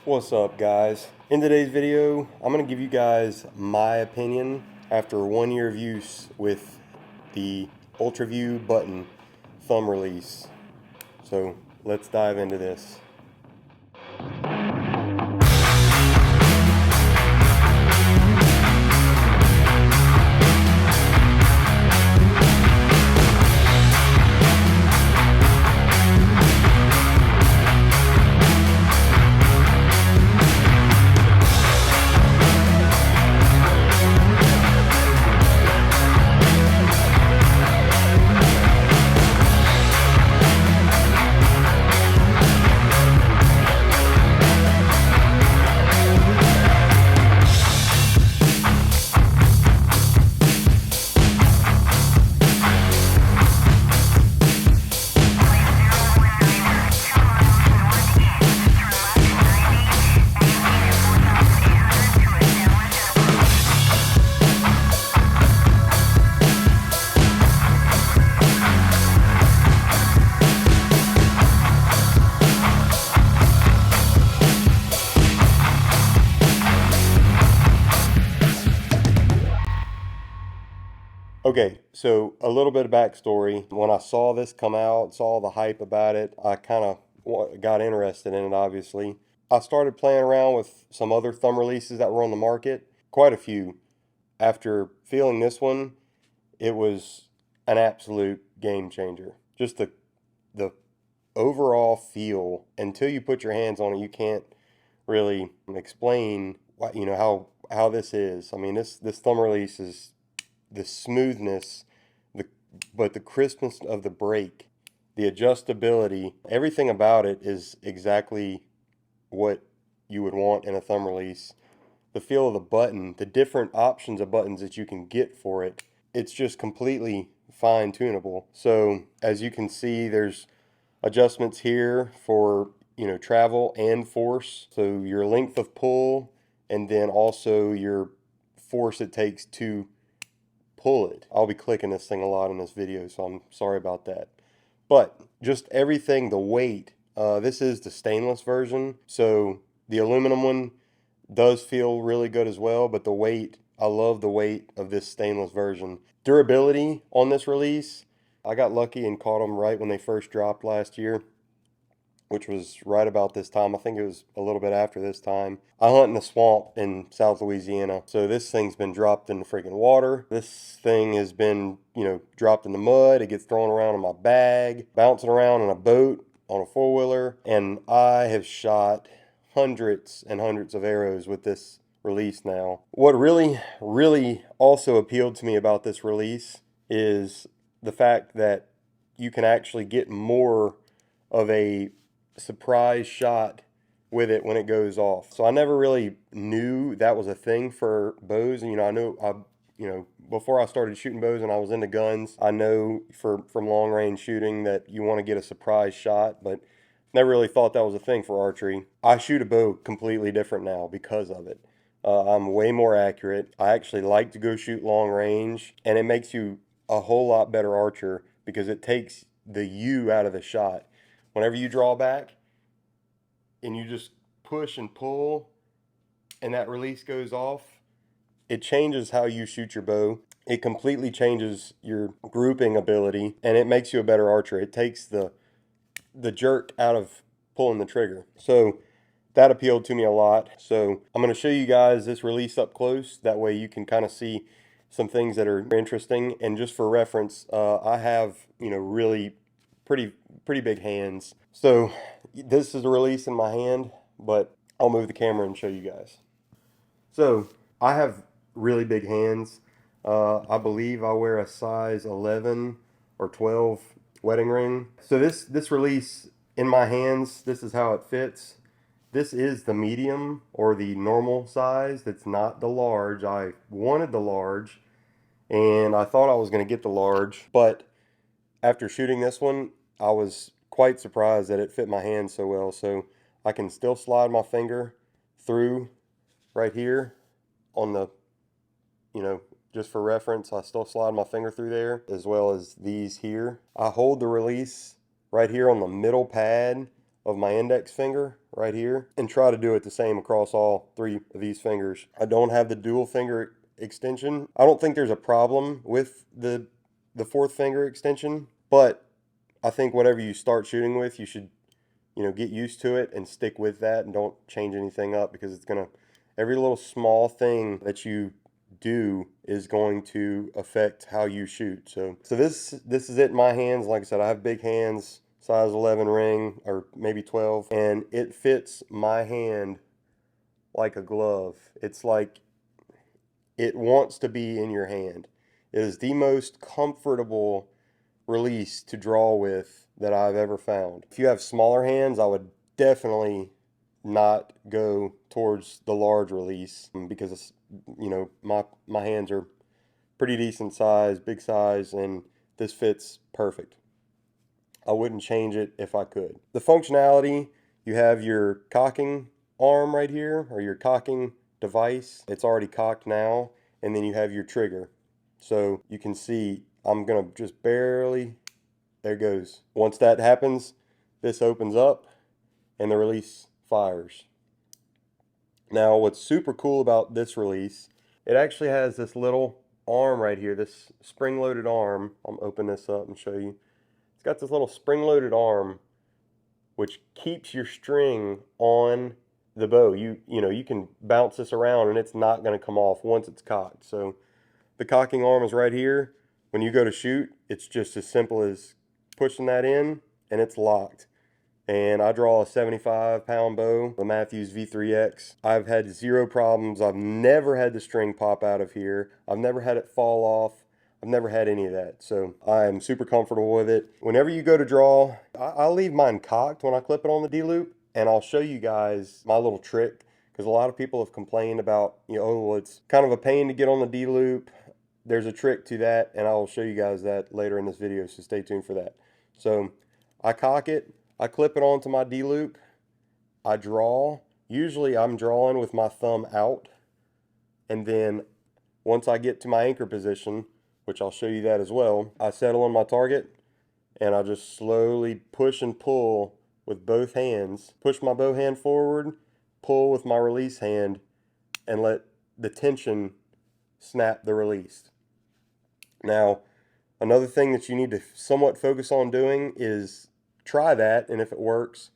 What's up, guys? In today's video, I'm going to give you guys my opinion after 1 year of use with the Ultraview button thumb release. So let's dive into this. Okay, so a little bit of backstory. When I saw this come out, saw the hype about it, I kind of got interested in it, obviously. I started playing around with some other thumb releases that were on the market, quite a few. After feeling this one, it was an absolute game changer. Just the overall feel, until you put your hands on it, you can't really explain what, how this is. I mean, this thumb release is the smoothness, the but the crispness of the break, the adjustability, everything about it is exactly what you would want in a thumb release. The feel of the button, the different options of buttons that you can get for it, it's just completely fine tunable. So as you can see, there's adjustments here for travel and force. So your length of pull, and then also your force it takes to pull it. I'll be clicking this thing a lot in this video, so I'm sorry about that. But just everything, the weight, this is the stainless version, so the aluminum one does feel really good as well, but the weight, I love the weight of this stainless version. Durability on this release, I got lucky and caught them right when they first dropped last year, which was right about this time. I think it was a little bit after this time. I hunt in the swamp in South Louisiana, so this thing's been dropped in the freaking water. This thing has been, dropped in the mud. It gets thrown around in my bag, bouncing around in a boat, on a four-wheeler, and I have shot hundreds and hundreds of arrows with this release now. What really, really also appealed to me about this release is the fact that you can actually get more of a surprise shot with it when it goes off. So I never really knew that was a thing for bows. And before I started shooting bows and I was into guns, I know from long range shooting that you want to get a surprise shot, but never really thought that was a thing for archery. I shoot a bow completely different now because of it. I'm way more accurate. I actually like to go shoot long range, and it makes you a whole lot better archer because it takes the you out of the shot. Whenever you draw back and you just push and pull and that release goes off, it changes how you shoot your bow. It completely changes your grouping ability, and it makes you a better archer. It takes the jerk out of pulling the trigger. So that appealed to me a lot. So I'm going to show you guys this release up close. That way you can kind of see some things that are interesting. And just for reference, I have, really pretty big hands. So this is a release in my hand, but I'll move the camera and show you guys. So I have really big hands. I believe I wear a size 11 or 12 wedding ring. So this release in my hands, this is how it fits. This is the medium or the normal size. That's not the large. I wanted the large and I thought I was going to get the large, but after shooting this one, I was quite surprised that it fit my hand so well. So I can still slide my finger through right here on the, just for reference, I still slide my finger through there, as well as these here. I hold the release right here on the middle pad of my index finger right here and try to do it the same across all 3 of these fingers. I don't have the dual finger extension. I don't think there's a problem with the 4th finger extension, but I think whatever you start shooting with, you should, get used to it and stick with that and don't change anything up, because it's going to, every little small thing that you do is going to affect how you shoot. So this is it in my hands. Like I said, I have big hands, size 11 ring, or maybe 12, and it fits my hand like a glove. It's like it wants to be in your hand. It is the most comfortable release to draw with that I've ever found. If you have smaller hands, I would definitely not go towards the large release, because it's, my hands are pretty decent size, big size, and this fits perfect. I wouldn't change it if I could. The functionality, you have your cocking arm right here, or your cocking device. It's already cocked now, and then you have your trigger. So you can see I'm gonna just barely, there it goes. Once that happens, this opens up and the release fires. Now what's super cool about this release, it actually has this little arm right here, this spring-loaded arm. I'll open this up and show you. It's got this little spring-loaded arm which keeps your string on the bow. You can bounce this around and it's not going to come off once it's cocked. So the cocking arm is right here. When you go to shoot, it's just as simple as pushing that in and it's locked. And I draw a 75-pound bow, the Matthews V3X. I've had 0 problems. I've never had the string pop out of here. I've never had it fall off. I've never had any of that. So I am super comfortable with it. Whenever you go to draw, I'll leave mine cocked when I clip it on the D-loop, and I'll show you guys my little trick, because a lot of people have complained about, oh, well, it's kind of a pain to get on the D-loop. There's a trick to that, and I'll show you guys that later in this video, so stay tuned for that. So I cock it. I clip it onto my D-loop, I draw. Usually I'm drawing with my thumb out, and then once I get to my anchor position, which I'll show you that as well, I settle on my target and I just slowly push and pull with both hands. Push my bow hand forward, pull with my release hand, and let the tension snap the release. Now, another thing that you need to somewhat focus on doing is try that, and if it works,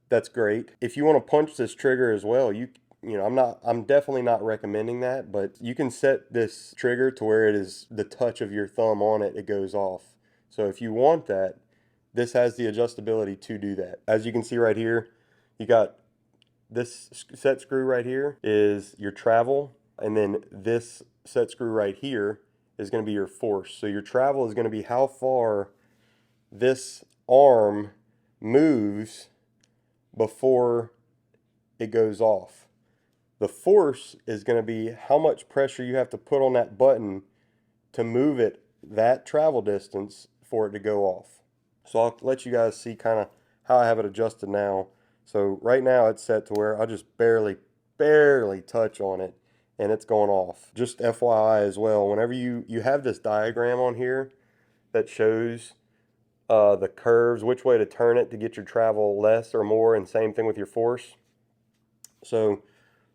that's great. If you want to punch this trigger as well, I'm definitely not recommending that, but you can set this trigger to where it is the touch of your thumb on it, it goes off. So if you want that, this has the adjustability to do that. As you can see right here, you got this set screw right here is your travel, and then this set screw right here is going to be your force. So your travel is going to be how far this arm moves before it goes off. The force is going to be how much pressure you have to put on that button to move it that travel distance for it to go off. So I'll let you guys see kind of how I have it adjusted now. So right now it's set to where I just barely touch on it and it's going off. Just FYI as well, whenever you have this diagram on here that shows the curves, which way to turn it to get your travel less or more, and same thing with your force. So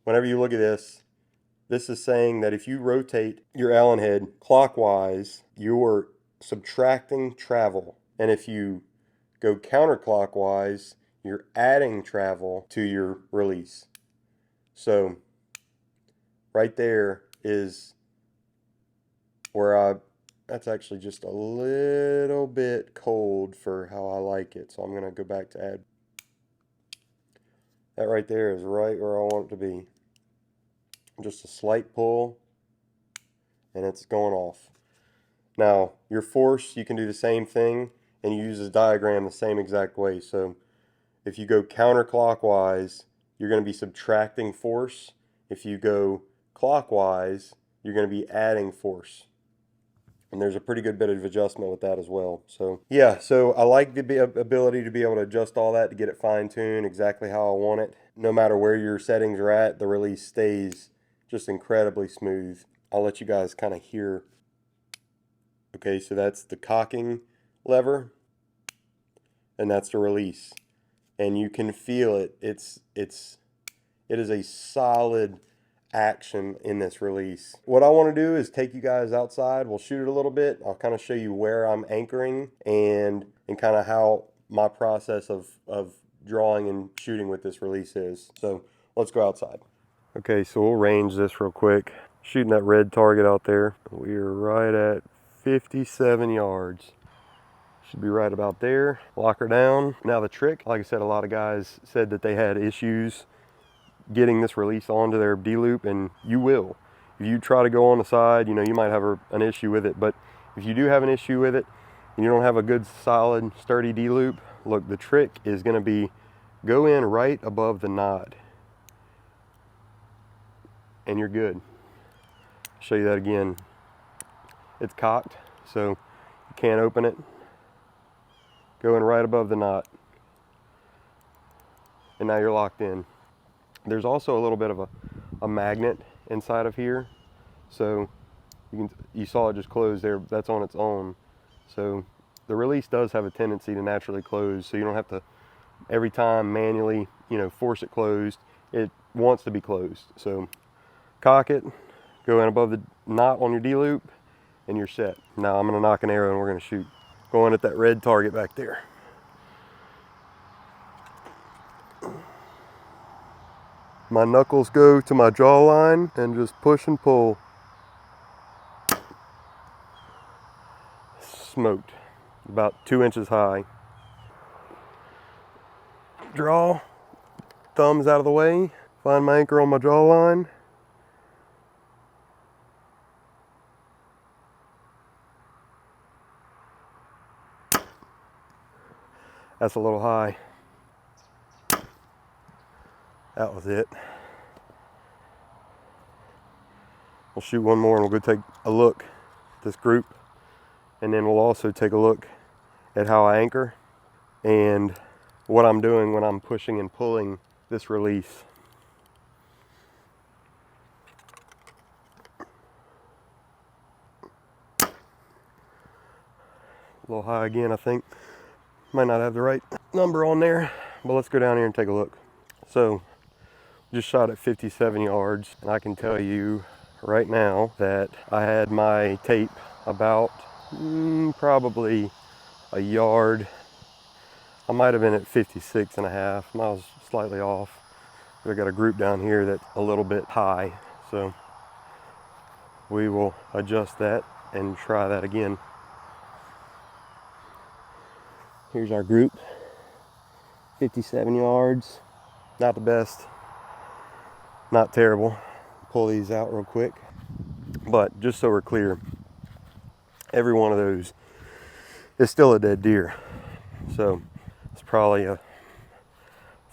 whenever you look at this, this is saying that if you rotate your Allen head clockwise, you're subtracting travel, and if you go counterclockwise, you're adding travel to your release. So right there is where that's actually just a little bit cold for how I like it. So I'm going to go back to add. That right there is right where I want it to be. Just a slight pull and it's going off. Now your force, you can do the same thing and use this diagram the same exact way. So if you go counterclockwise, you're going to be subtracting force. If you go clockwise, you're going to be adding force. And there's a pretty good bit of adjustment with that as well. So yeah, so I like the ability to be able to adjust all that to get it fine-tuned exactly how I want it. No matter where your settings are at, the release stays just incredibly smooth. I'll let you guys kind of hear. Okay, so that's the cocking lever, and that's the release. and you can feel it. It is a solid action in this release. What I want to do is take you guys outside. We'll shoot it a little bit. I'll kind of show you where I'm anchoring and kind of how my process of drawing and shooting with this release is. So let's go outside. Okay, so we'll range this real quick. Shooting that red target out there. We are right at 57 yards. Should be right about there. Lock her down. Now the trick, like I said, a lot of guys said that they had issues getting this release onto their D-loop, and you will. If you try to go on the side, you know, you might have an issue with it, but if you do have an issue with it and you don't have a good, solid, sturdy D-loop, look, the trick is gonna be go in right above the knot and you're good. I'll show you that again. It's cocked, so you can't open it. Go in right above the knot, and now you're locked in. There's also a little bit of a magnet inside of here, so you saw it just close there. That's on its own. So the release does have a tendency to naturally close, so you don't have to every time manually, you know, force it closed. It wants to be closed. So cock it, go in above the knot on your D-loop, and you're set. Now I'm gonna knock an arrow and we're gonna shoot. Going at that red target back there. My knuckles go to my jawline and just push and pull. Smoked. About 2 inches high. Draw, thumbs out of the way, find my anchor on my jawline. That's a little high. That was it. We'll shoot one more and we'll go take a look at this group, and then we'll also take a look at how I anchor and what I'm doing when I'm pushing and pulling this release. A little high again, I think. Might not have the right number on there, but let's go down here and take a look. So, just shot at 57 yards, and I can tell you right now that I had my tape about probably a yard. I might have been at 56 and a half. I was slightly off. I got a group down here that's a little bit high, so we will adjust that and try that again. Here's our group, 57 yards. Not the best, not terrible. Pull these out real quick. But just so we're clear, every one of those is still a dead deer. So it's probably a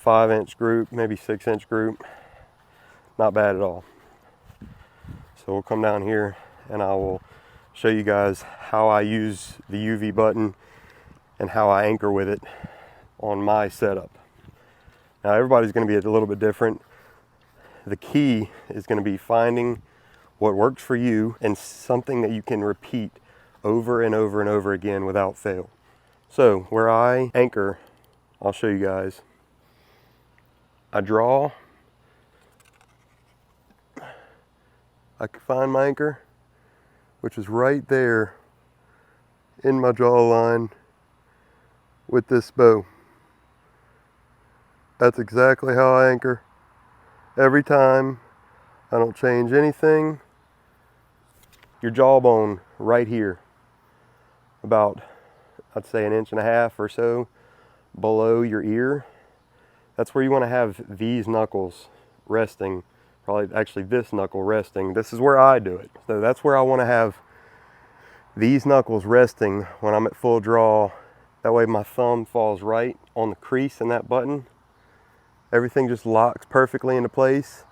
5-inch group, maybe 6-inch group. Not bad at all. So we'll come down here and I will show you guys how I use the UV button and how I anchor with it on my setup. Now everybody's going to be a little bit different. The key is going to be finding what works for you and something that you can repeat over and over and over again without fail. So where I anchor, I'll show you guys. I draw, I can find my anchor, which is right there in my jawline with this bow. That's exactly how I anchor every time. I don't change anything. Your jawbone right here, about, I'd say 1.5 inches or so below your ear. That's where you want to have these knuckles resting. Probably actually this knuckle resting. This is where I do it. So that's where I want to have these knuckles resting when I'm at full draw. That way my thumb falls right on the crease in that button. Everything just locks perfectly into place.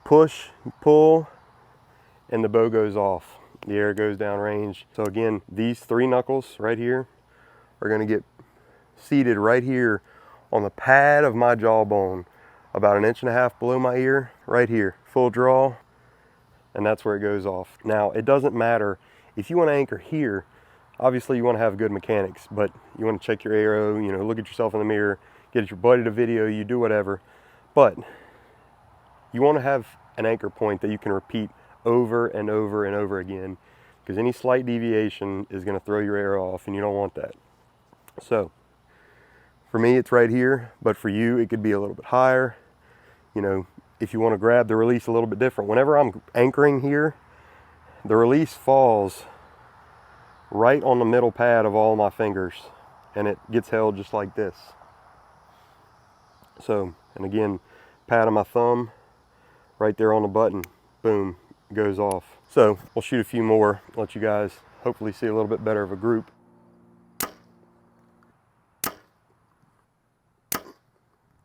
Push, pull, and the bow goes off. The arrow goes down range. So again, these 3 knuckles right here are going to get seated right here on the pad of my jawbone, about 1.5 inches below my ear, right here. Full draw, and that's where it goes off. Now, it doesn't matter if you want to anchor here. Obviously, you want to have good mechanics, but you want to check your arrow, you know, look at yourself in the mirror, get your buddy to video you, do whatever. But you want to have an anchor point that you can repeat over and over and over again, because any slight deviation is going to throw your arrow off, and you don't want that. So for me, it's right here, but for you, it could be a little bit higher. You know, if you want to grab the release a little bit different. Whenever I'm anchoring here, the release falls right on the middle pad of all my fingers, and it gets held just like this. So, and again, pad of my thumb right there on the button, boom, it goes off. So we'll shoot a few more, let you guys hopefully see a little bit better of a group.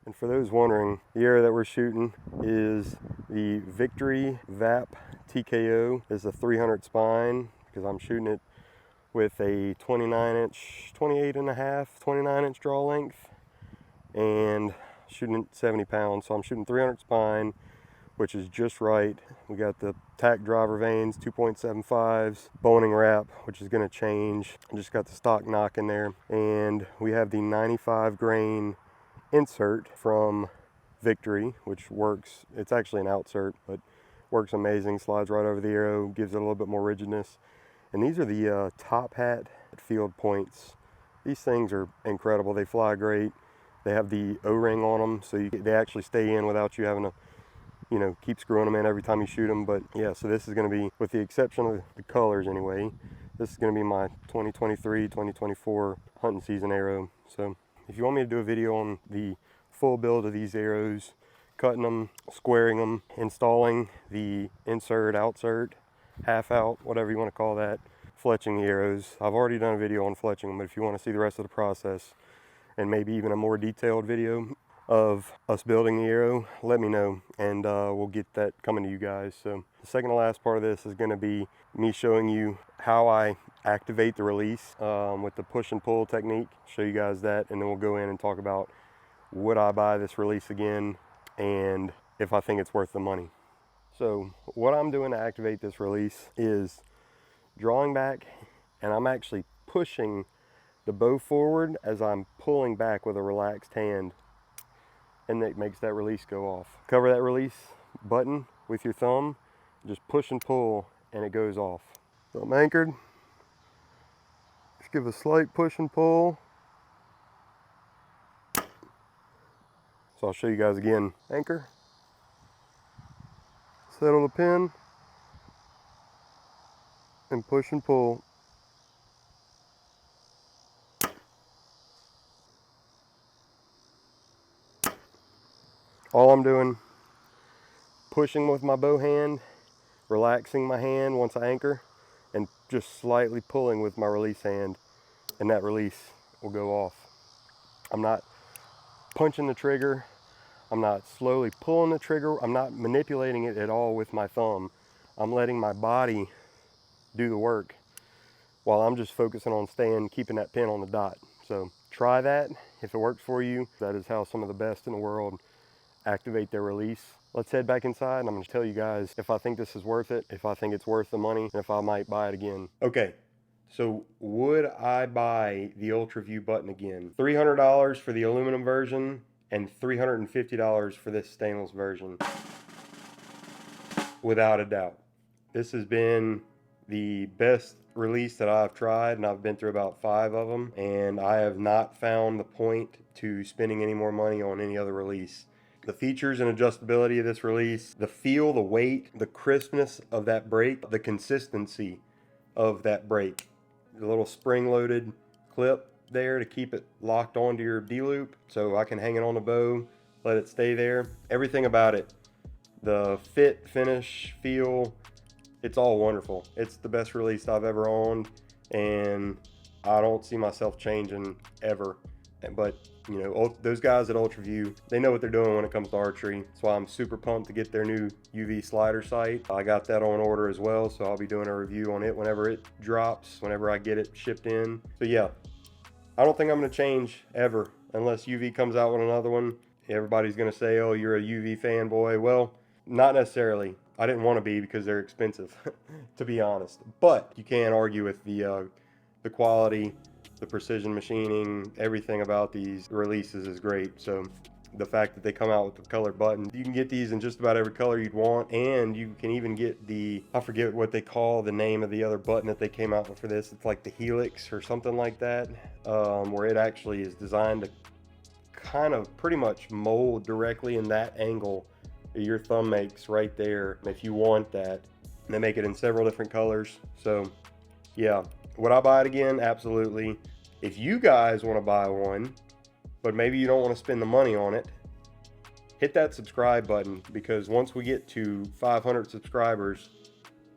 And for those wondering, the arrow that we're shooting is the Victory VAP TKO. It's a 300 spine, because I'm shooting it with a 29-inch, 29-inch draw length, and shooting it 70 pounds. So I'm shooting 300 spine, which is just right. We got the tack driver vanes, 2.75s, boning wrap, which is gonna change. I just got the stock knock in there. And we have the 95 grain insert from Victory, which works. It's actually an outsert, but works amazing. Slides right over the arrow, gives it a little bit more rigidness. And these are the Top Hat field points. These things are incredible. They fly great. They have the O-ring on them, so they actually stay in without you having to, you know, keep screwing them in every time you shoot them. But yeah, so this is going to be, with the exception of the colors anyway, this is going to be my 2023, 2024 hunting season arrow. So if you want me to do a video on the full build of these arrows, cutting them, squaring them, installing the insert, outsert, half out, whatever you want to call that, fletching the arrows, I've already done a video on fletching them, but if you want to see the rest of the process, and maybe even a more detailed video of us building the arrow, let me know, and we'll get that coming to you guys. So the second to last part of this is going to be me showing you how I activate the release with the push and pull technique. Show you guys that, and then we'll go in and talk about would I buy this release again, and if I think it's worth the money. So what I'm doing to activate this release is drawing back, and I'm actually pushing the bow forward as I'm pulling back with a relaxed hand, and that makes that release go off. Cover that release button with your thumb, just push and pull, and it goes off. So I'm anchored. Just give a slight push and pull. So I'll show you guys again. Anchor, settle the pin, and push and pull. All I'm doing, pushing with my bow hand, relaxing my hand once I anchor, and just slightly pulling with my release hand, and that release will go off. I'm not punching the trigger, I'm not slowly pulling the trigger, I'm not manipulating it at all with my thumb. I'm letting my body do the work while I'm just focusing on keeping that pin on the dot. So try that if it works for you. That is how some of the best in the world activate their release. Let's head back inside, and I'm going to tell you guys if I think this is worth it, if I think it's worth the money, and if I might buy it again. Okay, so would I buy the Ultraview button again? $300 for the aluminum version and $350 for this stainless version. Without a doubt. This has been the best release that I've tried, and I've been through about 5 of them, and I have not found the point to spending any more money on any other release. The features and adjustability of this release, the feel, the weight, the crispness of that brake, the consistency of that brake, the little spring-loaded clip there to keep it locked onto your D-loop so I can hang it on the bow, let it stay there. Everything about it, the fit, finish, feel, it's all wonderful. It's the best release I've ever owned, and I don't see myself changing ever. But you know, those guys at Ultraview, they know what they're doing when it comes to archery. That's why I'm super pumped to get their new UV slider sight. I got that on order as well, so I'll be doing a review on it whenever it drops, whenever I get it shipped in. So yeah, I don't think I'm going to change ever unless UV comes out with another one. Everybody's going to say, oh, you're a UV fanboy. Well, not necessarily. I didn't want to be because they're expensive, to be honest. But you can't argue with the quality the precision machining, everything about these releases is great. So the fact that they come out with the colored button, you can get these in just about every color you'd want, and you can even get the, I forget what they call the name of the other button that they came out with for this. It's like the Helix or something like that, where it actually is designed to kind of pretty much mold directly in that angle that your thumb makes right there if you want that. And they make it in several different colors. So yeah, would I buy it again? Absolutely. If you guys want to buy one, but maybe you don't want to spend the money on it, hit that subscribe button, because once we get to 500 subscribers,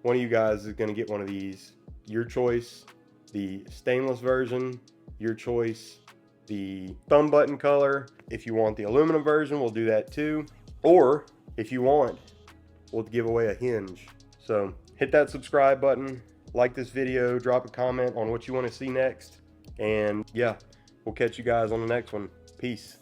one of you guys is going to get one of these. Your choice, the stainless version. Your choice, the thumb button color. If you want the aluminum version, we'll do that too. Or if you want, we'll give away a hinge. So hit that subscribe button, like this video, drop a comment on what you want to see next. And yeah, we'll catch you guys on the next one. Peace.